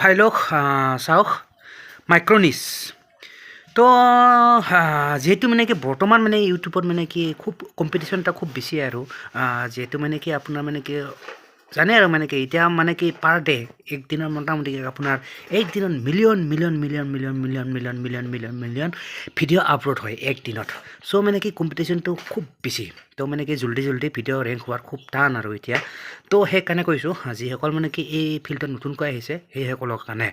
ভাই লোক চাওক মাইক্ৰ'নিছ তো যিহেতু মানে কি বৰ্তমান মানে ইউটিউবত মানে কি খুব কম্পিটিশ্যন এটা খুব বেছি আৰু যিহেতু মানে কি আপোনাৰ মানে কি জানে আৰু মানে কি এতিয়া মানে কি পাৰ ডে একদিনৰ মোটামুটি আপোনাৰ একদিনত মিলিয়ন ভিডিঅ' আপলোড হয় একদিনত চ' মানে কি কম্পিটিশ্যনটো খুব বেছি তো মানে কি জল্দি ভিডিঅ' ৰেংক হোৱাৰ খুব টান আৰু এতিয়া তো সেইকাৰণে কৈছোঁ যিসকল মানে কি এই ফিল্ডত নতুনকৈ আহিছে সেইসকলৰ কাৰণে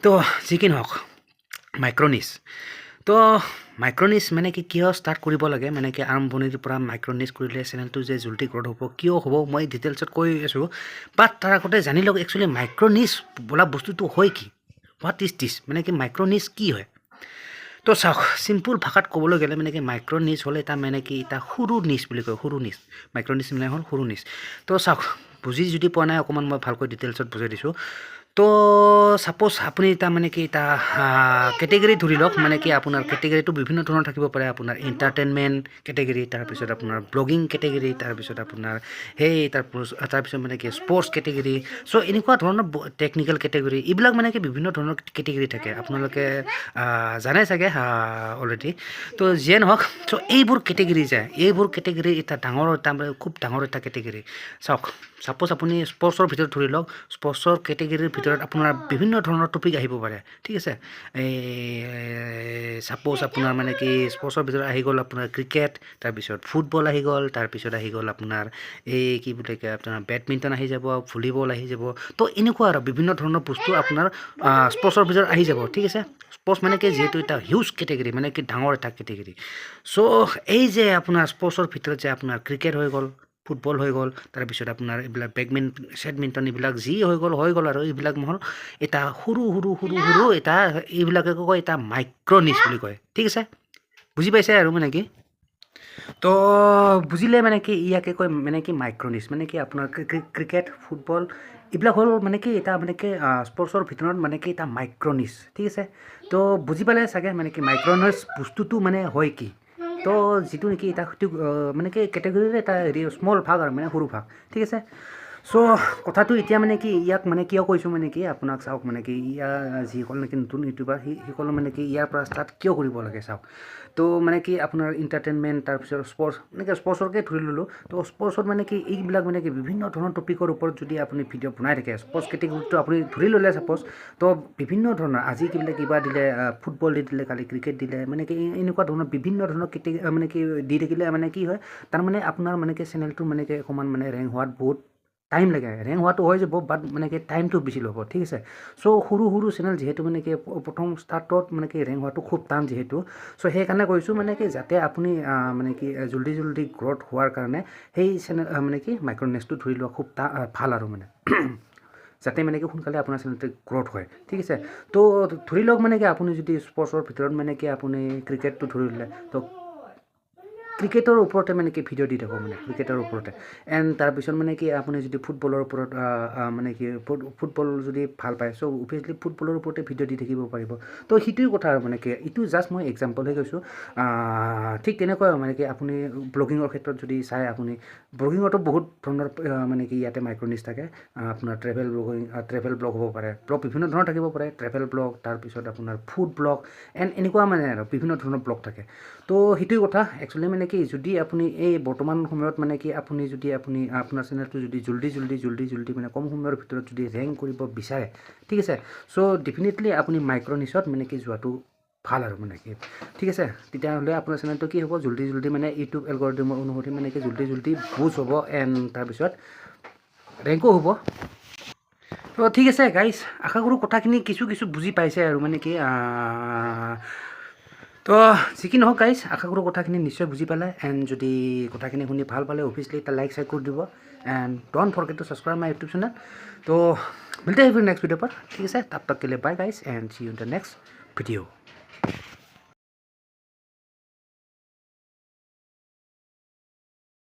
তো যি কি নহওক মাইক্ৰ'নিছ তো মাইক্ৰ'নিছ মানে কি কিয় ষ্টাৰ্ট কৰিব লাগে মানে কি আৰম্ভণিৰ পৰা মাইক্ৰ'নিছ কৰিলে চেনেলটো যে জল্দি গ্ৰ'থ হ'ব কিয় হ'ব মই ডিটেইলছত কৈ আছোঁ বাট তাৰ আগতে জানি লওক একচুৱেলি মাইক্ৰ'নিছ বোলা বস্তুটো হয় কি হোৱাট ইজ দিছ মানে কি মাইক্ৰ'নিছ কি হয় তো চাওক চিম্পুল ভাষাত ক'বলৈ গ'লে মানে কি মাইক্ৰ'নিছ হ'লে এটা মানে কি এটা সৰু নিচ বুলি কয় সৰু নিচ মাইক্ৰ'নিছ মানে হ'ল সৰু নিচ তো চাওক বুজি যদি পোৱা নাই অকণমান মই ভালকৈ ডিটেইলছত বুজাই দিছোঁ তো ছাপ'জ আপুনি এটা মানে কি এটা কেটেগৰী ধৰি লওক মানে কি আপোনাৰ কেটেগৰীটো বিভিন্ন ধৰণৰ থাকিব পাৰে আপোনাৰ এণ্টাৰটেইনমেণ্ট কেটেগৰী তাৰপিছত আপোনাৰ ব্লগিং কেটেগৰী তাৰপিছত আপোনাৰ তাৰপিছত মানে কি স্পৰ্টছ কেটেগৰী চ' এনেকুৱা ধৰণৰ টেকনিকেল কেটেগৰী এইবিলাক মানে কি বিভিন্ন ধৰণৰ কেটেগৰী থাকে আপোনালোকে জানে চাগে অলৰেডি তো যিয়ে নহওক চ' এইবোৰ কেটেগৰী এটা খুব ডাঙৰ এটা কেটেগৰী চাওক ছাপ'জ আপুনি স্পৰ্টছৰ ভিতৰত ধৰি লওক স্পৰ্টছৰ কেটেগৰীৰ ভিতৰত আপোনাৰ বিভিন্ন ধৰণৰ টপিক আহিব পাৰে ঠিক আছে ছাপ'জ আপোনাৰ মানে কি স্পৰ্টছৰ ভিতৰত আহি গ'ল আপোনাৰ ক্ৰিকেট তাৰপিছত ফুটবল আহি গ'ল তাৰপিছত আহি গ'ল আপোনাৰ এই কি বুলি কয় আপোনাৰ বেডমিণ্টন আহি যাব ভলীবল আহি যাব তো এনেকুৱা আৰু বিভিন্ন ধৰণৰ বস্তু আপোনাৰ স্পৰ্টছৰ ভিতৰত আহি যাব ঠিক আছে স্পৰ্টছ মানে কি যিহেতু এটা হিউজ কেটেগৰী মানে কি ডাঙৰ এটা কেটেগৰী চ' এই যে আপোনাৰ স্পৰ্টছৰ ভিতৰত যে আপোনাৰ ক্ৰিকেট হৈ গ'ল ফুটবল হৈ গ'ল তাৰপিছত আপোনাৰ এইবিলাক বেডমিণ্টন এইবিলাক যি হৈ গ'ল আৰু এইবিলাক হ'ল এটা সৰু এটা এইবিলাকে কয় এটা মাইক্ৰ'নিছ বুলি কয় ঠিক আছে বুজি পাইছে আৰু মানে কি তো বুজিলে মানে কি ইয়াকে কয় মানে কি মাইক্ৰ'নিছ মানে কি আপোনাৰ ক্ৰিকেট ফুটবল এইবিলাক হ'ল মানে কি এটা মানে কি স্পৰ্টছৰ ভিতৰত মানে কি এটা মাইক্ৰ'নিছ ঠিক আছে তো বুজি পালে চাগে মানে কি মাইক্ৰ'নিছ বস্তুটো মানে হয় কি তো যিটো নেকি এটা মানে কি কেটেগৰীৰে এটা হেৰি স্মল ভাগ আৰু মানে সৰু ভাগ ঠিক আছে চ' কথাটো এতিয়া মানে কি ইয়াক মানে কিয় কৈছোঁ মানে কি আপোনাক চাওক মানে কি যিসকল নেকি নতুন ইউটিউবাৰ সেইসকলে মানে কি ইয়াৰ পৰা ষ্টাৰ্ট কিয় কৰিব লাগে চাওক তো মানে কি আপোনাৰ এণ্টাৰটেইনমেণ্ট তাৰপিছত স্পৰ্টছ মানে কি স্পৰ্টছৰকে ধৰি ল'লোঁ তো স্পৰ্টছত মানে কি এইবিলাক মানে কি বিভিন্ন ধৰণৰ টপিকৰ ওপৰত যদি আপুনি ভিডিঅ' বনাই থাকে স্পৰ্টছ কেটেগৰীটো আপুনি ধৰি ল'লে ছাপ'জ তো বিভিন্ন ধৰণৰ আজি কিবা দিলে ফুটবল দি দিলে কালি ক্ৰিকেট দিলে মানে কি এনেকুৱা ধৰণৰ বিভিন্ন ধৰণৰ মানে কি দি থাকিলে মানে কি হয় তাৰমানে আপোনাৰ মানে কি চেনেলটো মানে কি অকণমান মানে ৰেংক হোৱাত বহুত টাইম লাগে ৰেংক হোৱাটো হৈ যাব বাট মানে কি টাইমটো বেছি ল'ব ঠিক আছে চ' সৰু চেনেল যিহেতু মানে কি প্ৰথম ষ্টাৰ্টত মানে কি ৰেংক হোৱাটো খুব টান যিহেতু চ' সেইকাৰণে কৈছোঁ মানে কি যাতে আপুনি মানে কি জল্দি গ্ৰ'থ হোৱাৰ কাৰণে সেই চেনেল মানে কি মাইক্ৰ'নিছটো ধৰি লোৱা খুব ভাল আৰু মানে যাতে মানে কি সোনকালে আপোনাৰ চেনেলটো গ্ৰ'থ হয় ঠিক আছে তো ধৰি লওক মানে কি আপুনি যদি স্পৰ্টছৰ ভিতৰত মানে কি আপুনি ক্ৰিকেটটো ধৰি ল'লে তো ক্ৰিকেটৰ ওপৰতে মানে কি ভিডিঅ' দি থাকোঁ মানে ক্ৰিকেটৰ ওপৰতে এণ্ড তাৰপিছত মানে কি আপুনি যদি ফুটবলৰ ওপৰত মানে কি ফুটবল যদি ভাল পায় চ' অভিয়াছলি ফুটবলৰ ওপৰতে ভিডিঅ' দি থাকিব পাৰিব তো সেইটোৱে কথা আৰু মানে কি এইটো জাষ্ট মই এক্সাম্পলহে কৈছোঁ ঠিক তেনেকুৱা মানে কি আপুনি ব্লগিঙৰ ক্ষেত্ৰত যদি চাই আপুনি ব্লগিঙতো বহুত ধৰণৰ মানে কি ইয়াতে মাইক্ৰ'নিছ থাকে আপোনাৰ ট্ৰেভেল ব্লগ হ'ব পাৰে বিভিন্ন ধৰণৰ থাকিব পাৰে ট্ৰেভেল ব্লগ তাৰপিছত আপোনাৰ ফুড ব্লগ এণ্ড এনেকুৱা মানে আৰু বিভিন্ন ধৰণৰ ব্লগ থাকে তো সেইটোৱে কথা একচুৱেলি মানে কি যদি আপুনি এই বৰ্তমান সময়ত মানে কি আপুনি আপোনাৰ চেনেলটো যদি জল্দি মানে কম সময়ৰ ভিতৰত যদি ৰেংক কৰিব বিচাৰে ঠিক আছে চ' ডেফিনেটলি আপুনি মাইক্ৰ'নিছত মানে কি যোৱাটো ভাল আৰু মানে কি ঠিক আছে তেতিয়াহ'লে আপোনাৰ চেনেলটো কি হ'ব জল্দি মানে ইউটিউব এলগৰিথমৰ অনুসৰি মানে কি জল্দি বুজ হ'ব এণ্ড তাৰপিছত ৰেংকো হ'ব তো ঠিক আছে গাইজ আশা কৰোঁ কথাখিনি কিছু বুজি পাইছে আৰু মানে কি তো যি কি নহওক গাইজ আশা কৰোঁ কথাখিনি নিশ্চয় বুজি পালে এণ্ড যদি কথাখিনি শুনি ভাল পালে অভিয়াছলি এটা লাইক কৰি দিব and don't forget to subscribe my YouTube channel तो मिलते हैं फिर नेक्स्ट वीडियो पर ठीक है तब तक के लिए bye guys and see you in the next video.